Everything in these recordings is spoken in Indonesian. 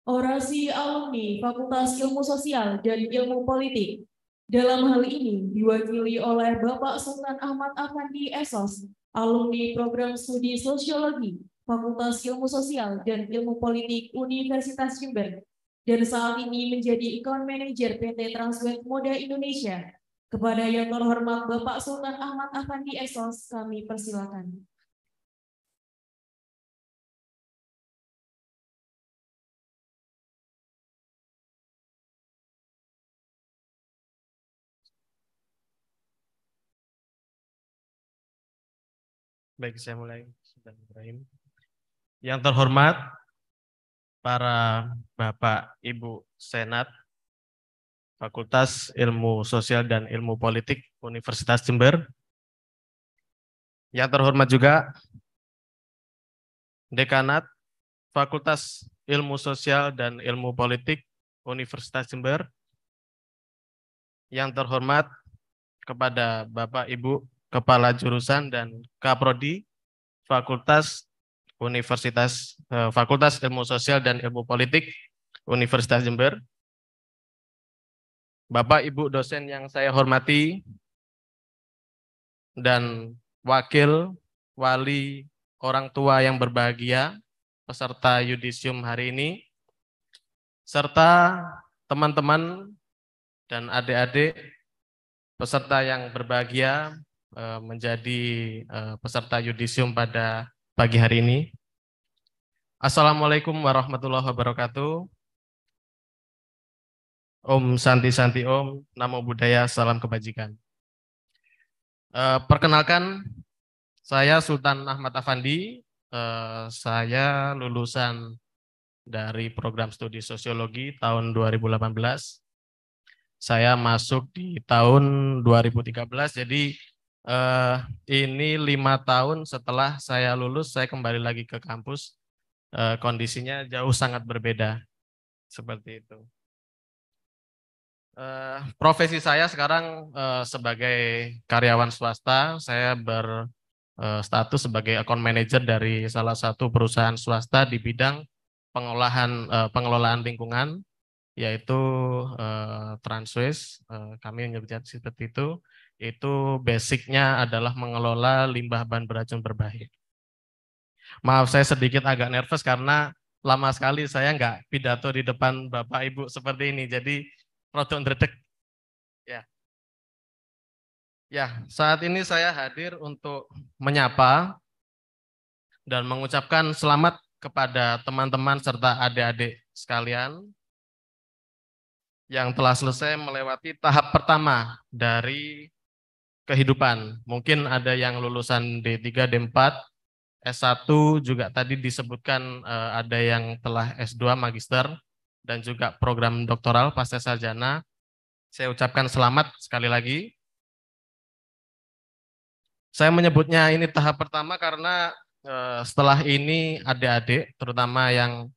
Orasi alumni Fakultas Ilmu Sosial dan Ilmu Politik. Dalam hal ini diwakili oleh Bapak Sultan Ahmad Afandi Esos, alumni program studi Sosiologi, Fakultas Ilmu Sosial dan Ilmu Politik Universitas Jember, dan saat ini menjadi Account Manager PT Transweb Moda Indonesia. Kepada yang terhormat Bapak Sultan Ahmad Afandi Esos, kami persilakan. Baik, saya mulai. Yang terhormat para Bapak Ibu Senat Fakultas Ilmu Sosial dan Ilmu Politik Universitas Jember. Yang terhormat juga Dekanat Fakultas Ilmu Sosial dan Ilmu Politik Universitas Jember. Yang terhormat kepada Bapak Ibu Kepala Jurusan dan Kaprodi Fakultas Fakultas Ilmu Sosial dan Ilmu Politik Universitas Jember. Bapak Ibu dosen yang saya hormati dan wakil wali orang tua yang berbahagia peserta yudisium hari ini, serta teman-teman dan adik-adik peserta yang berbahagia menjadi peserta yudisium pada pagi hari ini. Assalamualaikum warahmatullahi wabarakatuh. Om Santi Santi Om, Namo Buddhaya, salam kebajikan. Perkenalkan, saya Sultan Ahmad Afandi. Saya lulusan dari program studi sosiologi tahun 2018. Saya masuk di tahun 2013, jadi ini 5 tahun setelah saya lulus, saya kembali lagi ke kampus. Kondisinya jauh sangat berbeda, seperti itu. Profesi saya sekarang sebagai karyawan swasta, saya berstatus sebagai account manager dari salah satu perusahaan swasta di bidang pengelolaan lingkungan, yaitu Transwaste. Kami menyebutnya seperti itu. Itu basicnya adalah mengelola limbah bahan beracun berbahaya. Maaf, saya sedikit agak nervous karena lama sekali saya nggak pidato di depan Bapak Ibu seperti ini, jadi rodok ndredeg. Ya, saat ini saya hadir untuk menyapa dan mengucapkan selamat kepada teman-teman serta adik-adik sekalian yang telah selesai melewati tahap pertama dari kehidupan. Mungkin ada yang lulusan D3, D4, S1 juga tadi disebutkan ada yang telah S2 magister dan juga program doktoral pasca sarjana. Saya ucapkan selamat sekali lagi. Saya menyebutnya ini tahap pertama karena setelah ini adik-adik, terutama yang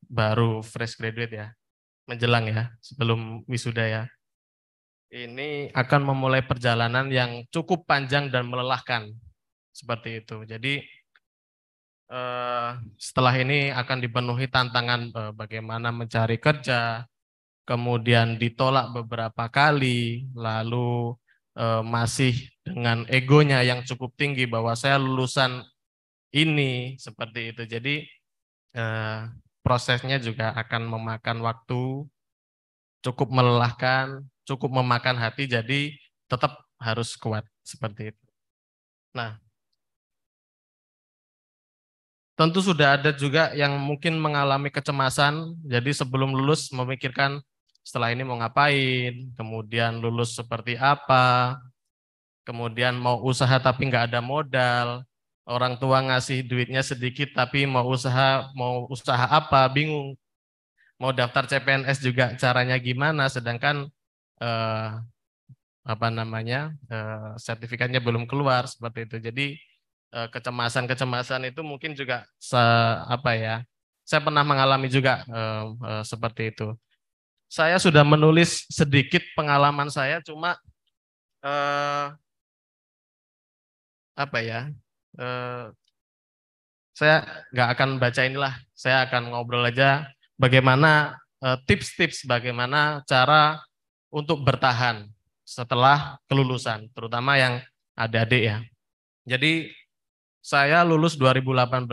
baru fresh graduate ya, menjelang ya, sebelum wisuda ya, ini akan memulai perjalanan yang cukup panjang dan melelahkan, seperti itu. Jadi setelah ini akan dipenuhi tantangan bagaimana mencari kerja, kemudian ditolak beberapa kali, lalu masih dengan egonya yang cukup tinggi bahwa saya lulusan ini, seperti itu. Jadi prosesnya juga akan memakan waktu, cukup melelahkan, cukup memakan hati, jadi tetap harus kuat, seperti itu. Nah, tentu sudah ada juga yang mungkin mengalami kecemasan, jadi sebelum lulus memikirkan setelah ini mau ngapain, kemudian lulus seperti apa, kemudian mau usaha tapi nggak ada modal, orang tua ngasih duitnya sedikit tapi mau usaha apa, bingung, mau daftar CPNS juga caranya gimana, sedangkan sertifikatnya belum keluar, seperti itu. Jadi kecemasan-kecemasan itu mungkin juga saya pernah mengalami juga seperti itu. Saya sudah menulis sedikit pengalaman saya, cuma saya nggak akan baca inilah, saya akan ngobrol aja bagaimana tips-tips bagaimana cara untuk bertahan setelah kelulusan, terutama yang adik-adik ya. Jadi saya lulus 2018,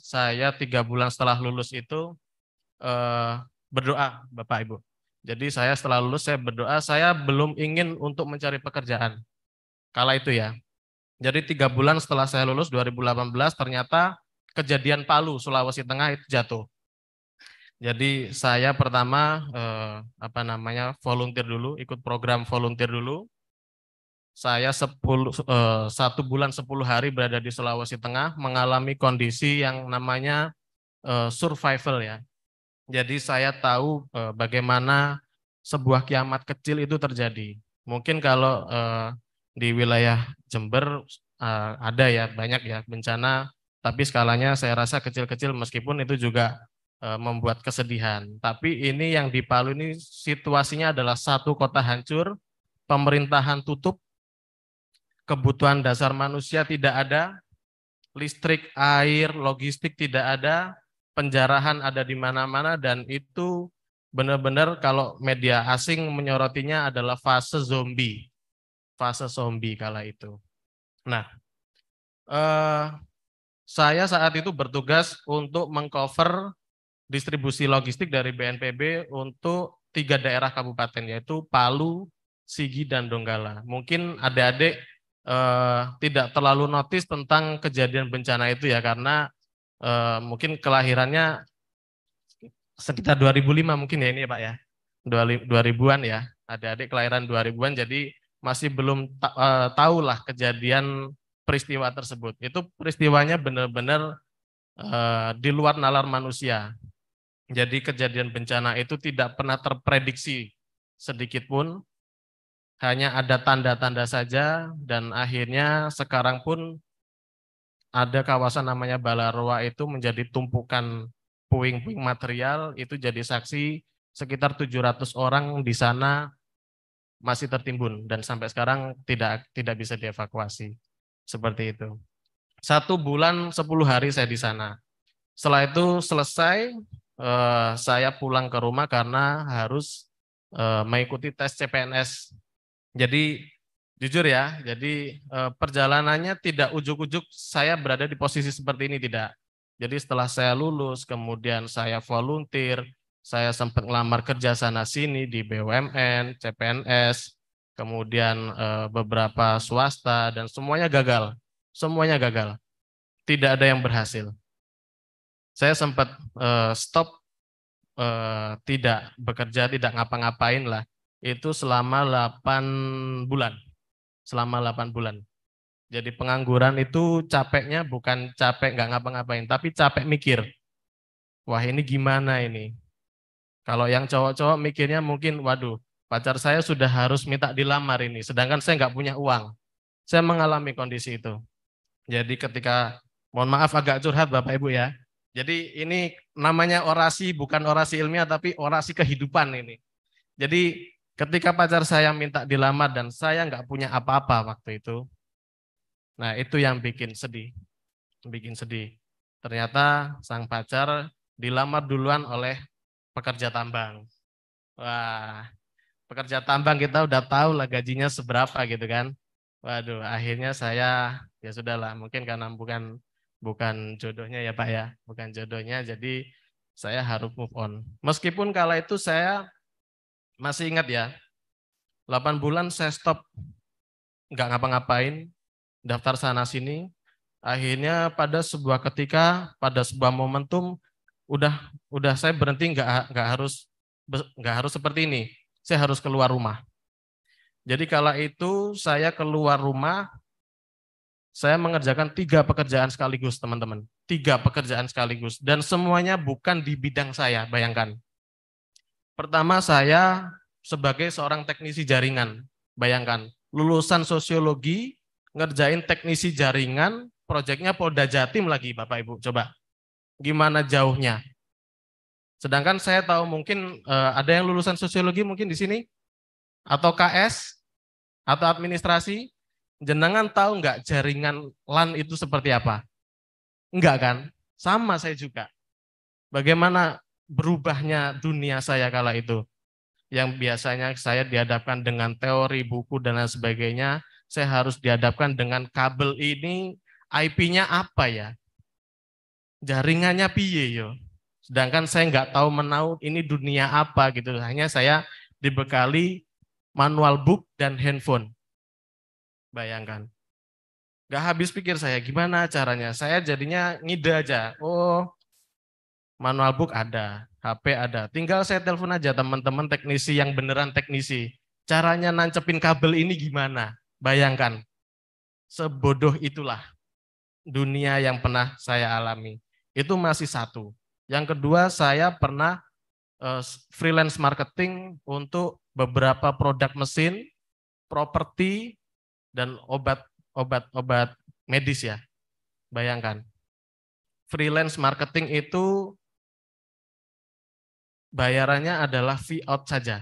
saya 3 bulan setelah lulus itu berdoa Bapak Ibu. Jadi saya setelah lulus saya berdoa, saya belum ingin untuk mencari pekerjaan. Kala itu ya. Jadi 3 bulan setelah saya lulus 2018 ternyata kejadian Palu, Sulawesi Tengah itu jatuh. Jadi saya pertama volunteer dulu, ikut program volunteer dulu. Saya 1 bulan 10 hari berada di Sulawesi Tengah mengalami kondisi yang namanya survival ya. Jadi saya tahu bagaimana sebuah kiamat kecil itu terjadi. Mungkin kalau di wilayah Jember ada ya banyak ya bencana, tapi skalanya saya rasa kecil-kecil meskipun itu juga membuat kesedihan. Tapi ini yang di Palu ini situasinya adalah satu kota hancur, pemerintahan tutup, kebutuhan dasar manusia tidak ada, listrik, air, logistik tidak ada, penjarahan ada di mana-mana, dan itu benar-benar kalau media asing menyorotinya adalah fase zombie kala itu. Nah, saya saat itu bertugas untuk mengcover distribusi logistik dari BNPB untuk 3 daerah kabupaten, yaitu Palu, Sigi, dan Donggala. Mungkin adik-adik tidak terlalu notice tentang kejadian bencana itu ya, karena mungkin kelahirannya sekitar 2005 mungkin ya ini ya Pak ya, 2000-an ya, adik-adik kelahiran 2000-an, jadi masih belum tahu lah kejadian peristiwa tersebut. Itu peristiwanya benar-benar di luar nalar manusia. Jadi kejadian bencana itu tidak pernah terprediksi sedikit pun, hanya ada tanda-tanda saja, dan akhirnya sekarang pun ada kawasan namanya Balaroa itu menjadi tumpukan puing-puing material, itu jadi saksi sekitar 700 orang di sana masih tertimbun dan sampai sekarang tidak bisa dievakuasi. Seperti itu. 1 bulan 10 hari saya di sana. Setelah itu selesai, saya pulang ke rumah karena harus mengikuti tes CPNS. Jadi jujur ya, jadi perjalanannya tidak ujuk-ujuk saya berada di posisi seperti ini, tidak. Jadi setelah saya lulus, kemudian saya volunteer, saya sempat ngelamar kerja sana sini di BUMN, CPNS, kemudian beberapa swasta, dan semuanya gagal. Semuanya gagal. Tidak ada yang berhasil. Saya sempat stop, tidak bekerja, tidak ngapa-ngapain lah. Itu selama 8 bulan. Selama 8 bulan. Jadi pengangguran itu capeknya bukan capek nggak ngapa-ngapain, tapi capek mikir. Wah ini gimana ini? Kalau yang cowok-cowok mikirnya mungkin, waduh, pacar saya sudah harus minta dilamar ini, sedangkan saya nggak punya uang. Saya mengalami kondisi itu. Jadi ketika, mohon maaf agak curhat Bapak Ibu ya. Jadi ini namanya orasi, bukan orasi ilmiah, tapi orasi kehidupan ini. Jadi ketika pacar saya minta dilamar dan saya nggak punya apa-apa waktu itu, nah itu yang bikin sedih. Bikin sedih. Ternyata sang pacar dilamar duluan oleh pekerja tambang. Wah, pekerja tambang kita udah tahu lah gajinya seberapa gitu kan. Waduh, akhirnya saya ya sudahlah, mungkin karena bukan jodohnya ya Pak ya, bukan jodohnya, jadi saya harus move on. Meskipun kala itu saya masih ingat ya, 8 bulan saya stop, nggak ngapa-ngapain, daftar sana sini. Akhirnya pada sebuah ketika, pada sebuah momentum, udah saya berhenti, nggak harus seperti ini. Saya harus keluar rumah. Jadi kala itu saya keluar rumah, saya mengerjakan 3 pekerjaan sekaligus, teman-teman. 3 pekerjaan sekaligus. Dan semuanya bukan di bidang saya, bayangkan. Pertama, saya sebagai seorang teknisi jaringan. Bayangkan, lulusan sosiologi, ngerjain teknisi jaringan, proyeknya Polda Jatim lagi, Bapak Ibu. Coba, gimana jauhnya? Sedangkan saya tahu mungkin ada yang lulusan sosiologi mungkin di sini, atau KS, atau administrasi. Jenengan tahu nggak jaringan LAN itu seperti apa? Enggak kan? Sama saya juga. Bagaimana berubahnya dunia saya kala itu. Yang biasanya saya dihadapkan dengan teori, buku, dan lain sebagainya, saya harus dihadapkan dengan kabel ini, IP-nya apa ya? Jaringannya piye yo? Sedangkan saya nggak tahu menau ini dunia apa gitu. Hanya saya dibekali manual book dan handphone. Bayangkan. Nggak habis pikir saya, gimana caranya? Saya jadinya ngide aja. Oh, manual book ada, HP ada. Tinggal saya telepon aja teman-teman teknisi yang beneran teknisi. Caranya nancepin kabel ini gimana? Bayangkan. Sebodoh itulah dunia yang pernah saya alami. Itu masih satu. Yang kedua, saya pernah freelance marketing untuk beberapa produk mesin, properti, dan obat medis ya. Bayangkan. Freelance marketing itu bayarannya adalah fee out saja.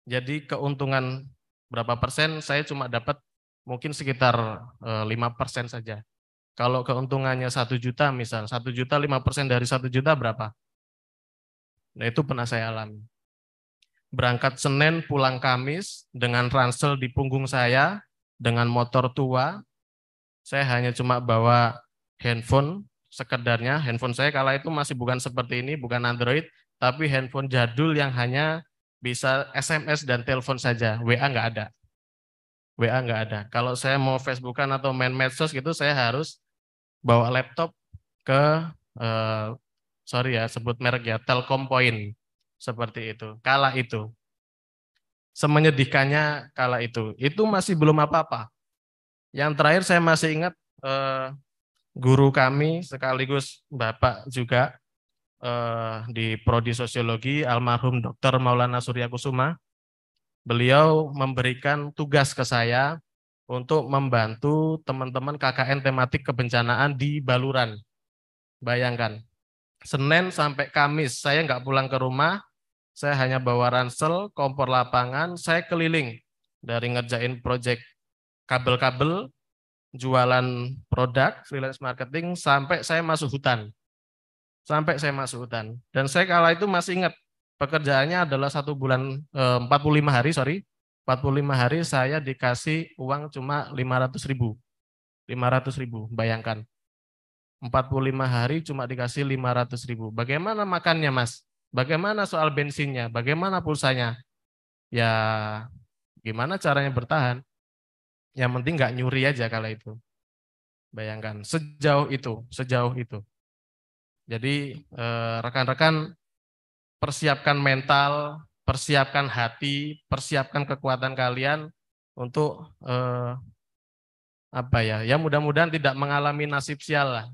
Jadi keuntungan berapa persen saya cuma dapat mungkin sekitar 5% saja. Kalau keuntungannya 1 juta misal, 1 juta 5% dari 1 juta berapa? Nah itu pernah saya alami. Berangkat Senin pulang Kamis dengan ransel di punggung saya, dengan motor tua, saya hanya cuma bawa handphone sekedarnya. Handphone saya kala itu masih bukan seperti ini, bukan Android, tapi handphone jadul yang hanya bisa SMS dan telepon saja, WA nggak ada. WA nggak ada. Kalau saya mau Facebookan atau main medsos gitu, saya harus bawa laptop ke, sorry ya, sebut merek ya, Telkom Point. Seperti itu. Kala itu. Semenyedihkannya kala itu. Itu masih belum apa-apa. Yang terakhir saya masih ingat guru kami sekaligus Bapak juga di Prodi Sosiologi, almarhum Dr. Maulana Surya Kusuma. Beliau memberikan tugas ke saya untuk membantu teman-teman KKN tematik kebencanaan di Baluran. Bayangkan, Senin sampai Kamis saya nggak pulang ke rumah, saya hanya bawa ransel, kompor lapangan, saya keliling dari ngerjain proyek kabel-kabel, jualan produk, freelance marketing, sampai saya masuk hutan. Dan saya kala itu masih ingat, pekerjaannya adalah 1 bulan, 45 hari, 45 hari saya dikasih uang cuma 500.000. 500.000, bayangkan. 45 hari cuma dikasih 500.000. Bagaimana makannya, Mas? Bagaimana soal bensinnya? Bagaimana pulsanya? Ya, gimana caranya bertahan? Yang penting nggak nyuri aja kala itu. Bayangkan, sejauh itu. Jadi rekan-rekan persiapkan mental, persiapkan hati, persiapkan kekuatan kalian untuk apa ya? Ya mudah-mudahan tidak mengalami nasib sial lah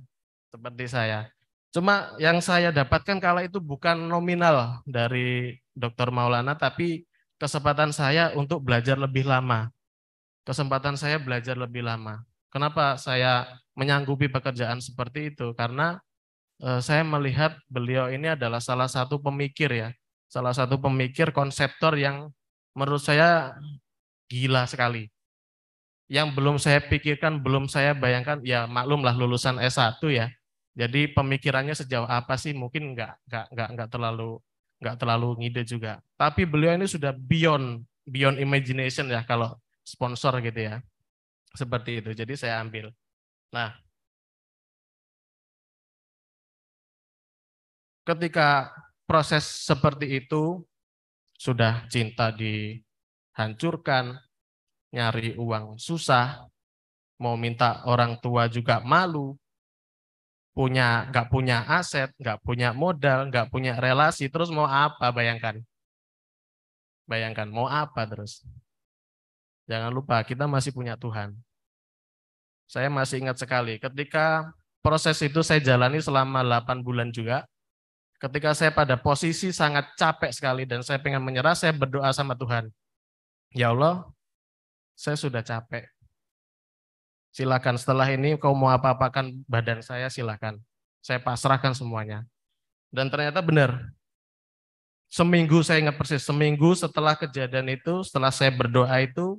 seperti saya. Cuma yang saya dapatkan kala itu bukan nominal dari Dr. Maulana, tapi kesempatan saya untuk belajar lebih lama. Kenapa saya menyanggupi pekerjaan seperti itu? Karena saya melihat beliau ini adalah salah satu pemikir ya, salah satu pemikir konseptor yang menurut saya gila sekali. Yang belum saya pikirkan, belum saya bayangkan, ya maklumlah lulusan S1 ya. Jadi pemikirannya sejauh apa sih? Mungkin nggak terlalu ngide juga. Tapi beliau ini sudah beyond imagination ya kalau sponsor gitu ya. Seperti itu. Jadi saya ambil. Nah, ketika proses seperti itu sudah cinta dihancurkan, nyari uang susah, mau minta orang tua juga malu, nggak punya aset, nggak punya modal, nggak punya relasi, terus mau apa? Bayangkan mau apa terus? Jangan lupa kita masih punya Tuhan. Saya masih ingat sekali ketika proses itu saya jalani selama 8 bulan juga. Ketika saya pada posisi sangat capek sekali dan saya pengen menyerah, saya berdoa sama Tuhan. Ya Allah, saya sudah capek. Silakan setelah ini kau mau apa-apakan badan saya, silakan. Saya pasrahkan semuanya. Dan ternyata benar. Seminggu saya ingat persis, seminggu setelah kejadian itu, setelah saya berdoa itu,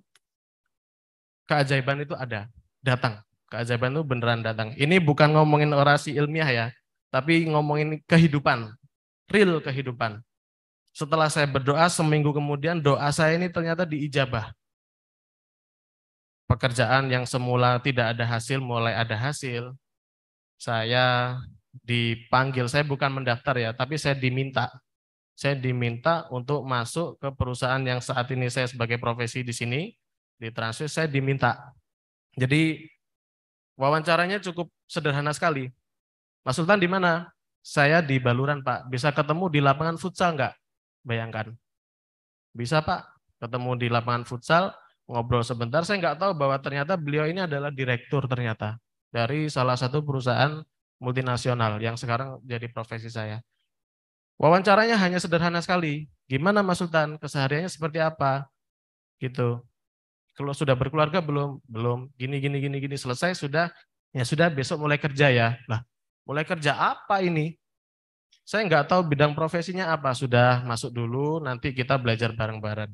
keajaiban itu ada, datang. Keajaiban itu beneran datang. Ini bukan ngomongin orasi ilmiah ya. tapi ngomongin kehidupan, real kehidupan. Setelah saya berdoa, seminggu kemudian doa saya ini ternyata diijabah. Pekerjaan yang semula tidak ada hasil, mulai ada hasil. Saya dipanggil, saya bukan mendaftar ya, tapi saya diminta. Saya diminta untuk masuk ke perusahaan yang saat ini saya sebagai profesi di sini, di Transvis, saya diminta. Jadi wawancaranya cukup sederhana sekali. Mas Sultan di mana? Saya di Baluran, Pak. Bisa ketemu di lapangan futsal enggak? Bayangkan. Bisa, Pak. Ketemu di lapangan futsal, ngobrol sebentar. Saya enggak tahu bahwa ternyata beliau ini adalah direktur ternyata dari salah satu perusahaan multinasional yang sekarang jadi profesi saya. Wawancaranya hanya sederhana sekali. Gimana Mas Sultan? Kesehariannya seperti apa? Gitu. Kalau sudah berkeluarga belum? Belum. Gini. Selesai sudah. Ya sudah, besok mulai kerja ya. Lah, mulai kerja apa ini? Saya nggak tahu bidang profesinya apa. Sudah masuk dulu, nanti kita belajar bareng-bareng.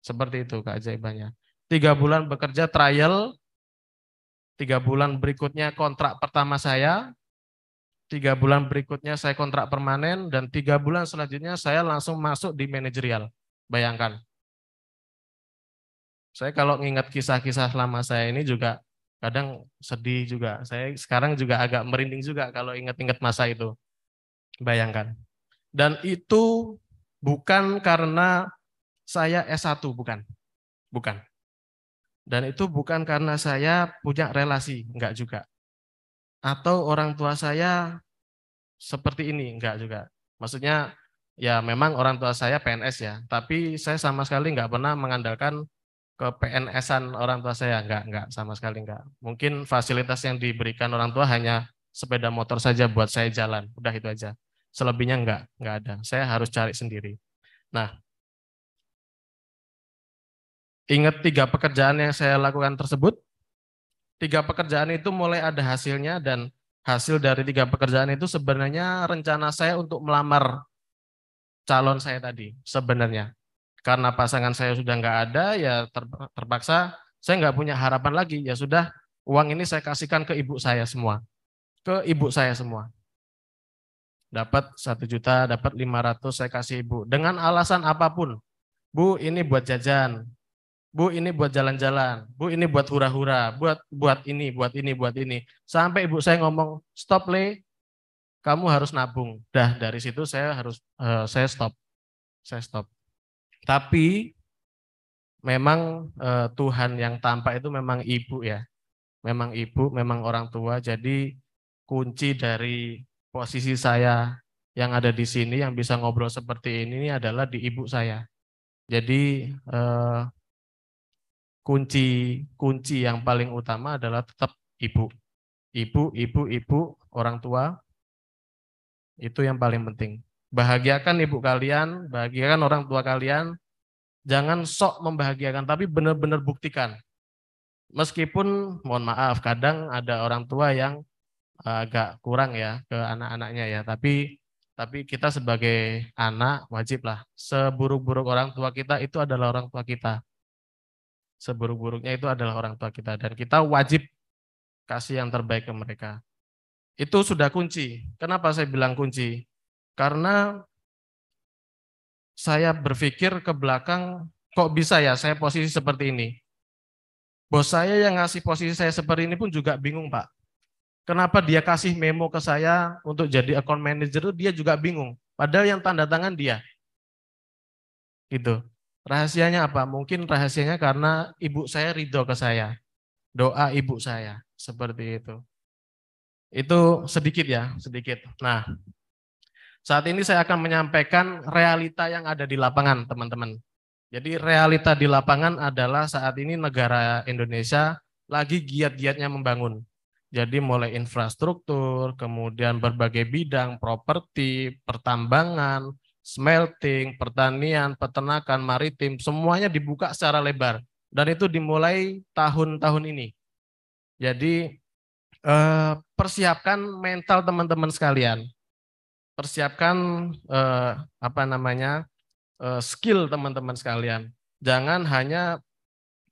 Seperti itu keajaibannya. 3 bulan bekerja trial, 3 bulan berikutnya kontrak pertama saya, 3 bulan berikutnya saya kontrak permanen, dan 3 bulan selanjutnya saya langsung masuk di manajerial. Bayangkan. Saya kalau ngingat kisah-kisah lama saya ini juga kadang sedih juga. Saya sekarang juga agak merinding juga kalau ingat-ingat masa itu. Bayangkan. Dan itu bukan karena saya S1, bukan. Bukan. Dan itu bukan karena saya punya relasi, enggak juga. Atau orang tua saya seperti ini, enggak juga. Maksudnya ya memang orang tua saya PNS ya, tapi saya sama sekali enggak pernah mengandalkan ke PNS-an orang tua saya, enggak sama sekali enggak. Mungkin fasilitas yang diberikan orang tua hanya sepeda motor saja buat saya jalan, udah itu aja. Selebihnya enggak ada. Saya harus cari sendiri. Nah, ingat 3 pekerjaan yang saya lakukan tersebut. 3 pekerjaan itu mulai ada hasilnya, dan hasil dari 3 pekerjaan itu sebenarnya rencana saya untuk melamar calon saya tadi sebenarnya. Karena pasangan saya sudah nggak ada, ya terpaksa saya nggak punya harapan lagi. Ya sudah, uang ini saya kasihkan ke ibu saya semua. Ke ibu saya semua. Dapat 1 juta, dapat 500 saya kasih ibu. Dengan alasan apapun. Bu, ini buat jajan. Bu, ini buat jalan-jalan. Bu, ini buat hura-hura. Buat ini. Sampai ibu saya ngomong, stop Le, kamu harus nabung. Dah dari situ saya saya stop. Saya stop. Tapi memang Tuhan yang tampak itu memang ibu ya. Memang ibu, memang orang tua. Jadi kunci dari posisi saya yang ada di sini yang bisa ngobrol seperti ini adalah di ibu saya. Jadi kunci yang paling utama adalah tetap ibu. Ibu, orang tua, itu yang paling penting. Bahagiakan ibu kalian, bahagiakan orang tua kalian, jangan sok membahagiakan, tapi benar-benar buktikan. Meskipun, mohon maaf, kadang ada orang tua yang agak kurang ya ke anak-anaknya ya, tapi kita sebagai anak wajiblah, seburuk-buruk orang tua kita itu adalah orang tua kita. Seburuk-buruknya itu adalah orang tua kita, dan kita wajib kasih yang terbaik ke mereka. Itu sudah kunci. Kenapa saya bilang kunci? Karena saya berpikir ke belakang, kok bisa ya saya posisi seperti ini? Bos saya yang ngasih posisi saya seperti ini pun juga bingung, Pak. Kenapa dia kasih memo ke saya untuk jadi account manager, dia juga bingung. Padahal yang tanda tangan dia. Gitu. Rahasianya apa? Mungkin rahasianya karena ibu saya ridho ke saya. Doa ibu saya. Seperti itu. Itu sedikit ya, sedikit. Nah, saat ini saya akan menyampaikan realita yang ada di lapangan, teman-teman. Jadi realita di lapangan adalah saat ini negara Indonesia lagi giat-giatnya membangun. Jadi mulai infrastruktur, kemudian berbagai bidang, properti, pertambangan, smelting, pertanian, peternakan, maritim, semuanya dibuka secara lebar. Dan itu dimulai tahun-tahun ini. Jadi persiapkan mental teman-teman sekalian. Persiapkan skill teman-teman sekalian. Jangan hanya,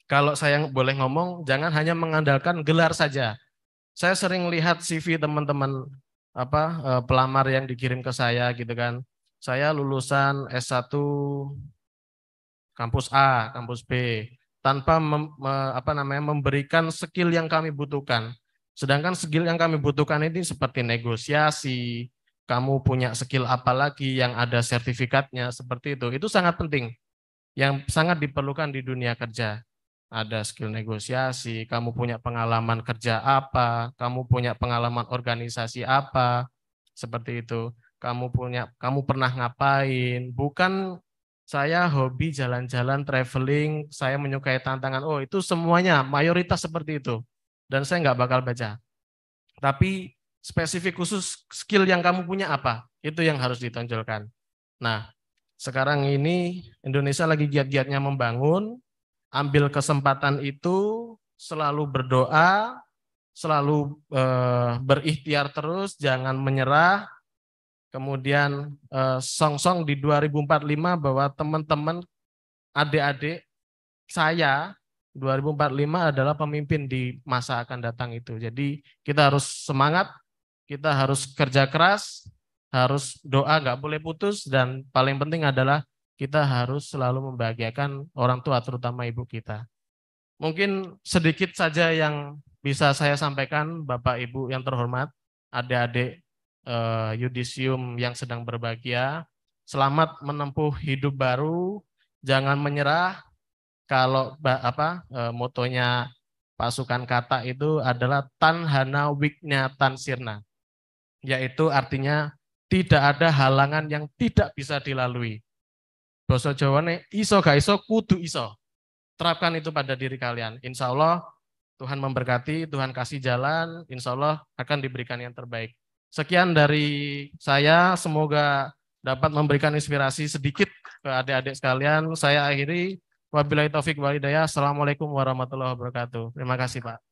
kalau saya boleh ngomong, jangan hanya mengandalkan gelar saja. Saya sering lihat CV teman-teman pelamar yang dikirim ke saya gitu kan. Saya lulusan S1 kampus A, kampus B, tanpa memberikan skill yang kami butuhkan. Sedangkan skill yang kami butuhkan ini seperti negosiasi, kamu punya skill apa lagi yang ada sertifikatnya, seperti itu sangat penting, yang sangat diperlukan di dunia kerja. Ada skill negosiasi, kamu punya pengalaman kerja apa, kamu punya pengalaman organisasi apa, seperti itu. Kamu pernah ngapain? Bukan saya hobi jalan-jalan, traveling, saya menyukai tantangan. Oh, itu semuanya mayoritas seperti itu. Dan saya nggak bakal baca. Tapi spesifik khusus skill yang kamu punya apa? Itu yang harus ditonjolkan. Nah, sekarang ini Indonesia lagi giat-giatnya membangun, ambil kesempatan itu, selalu berdoa, selalu berikhtiar terus, jangan menyerah. Kemudian song-song di 2045 bahwa teman-teman, adik-adik saya 2045 adalah pemimpin di masa akan datang itu. Jadi kita harus semangat, kita harus kerja keras, harus doa nggak boleh putus, dan paling penting adalah kita harus selalu membahagiakan orang tua, terutama ibu kita. Mungkin sedikit saja yang bisa saya sampaikan, Bapak Ibu yang terhormat, adik-adik yudisium yang sedang berbahagia. Selamat menempuh hidup baru, jangan menyerah. Kalau motonya pasukan kata itu adalah tanhana wignya tansirna, yaitu artinya tidak ada halangan yang tidak bisa dilalui. Basa Jawane iso gak iso kudu iso. Terapkan itu pada diri kalian. Insya Allah Tuhan memberkati, Tuhan kasih jalan, insya Allah akan diberikan yang terbaik. Sekian dari saya, semoga dapat memberikan inspirasi sedikit ke adik-adik sekalian. Saya akhiri, wabillahi taufik wal hidayah. Assalamualaikum warahmatullahi wabarakatuh. Terima kasih Pak.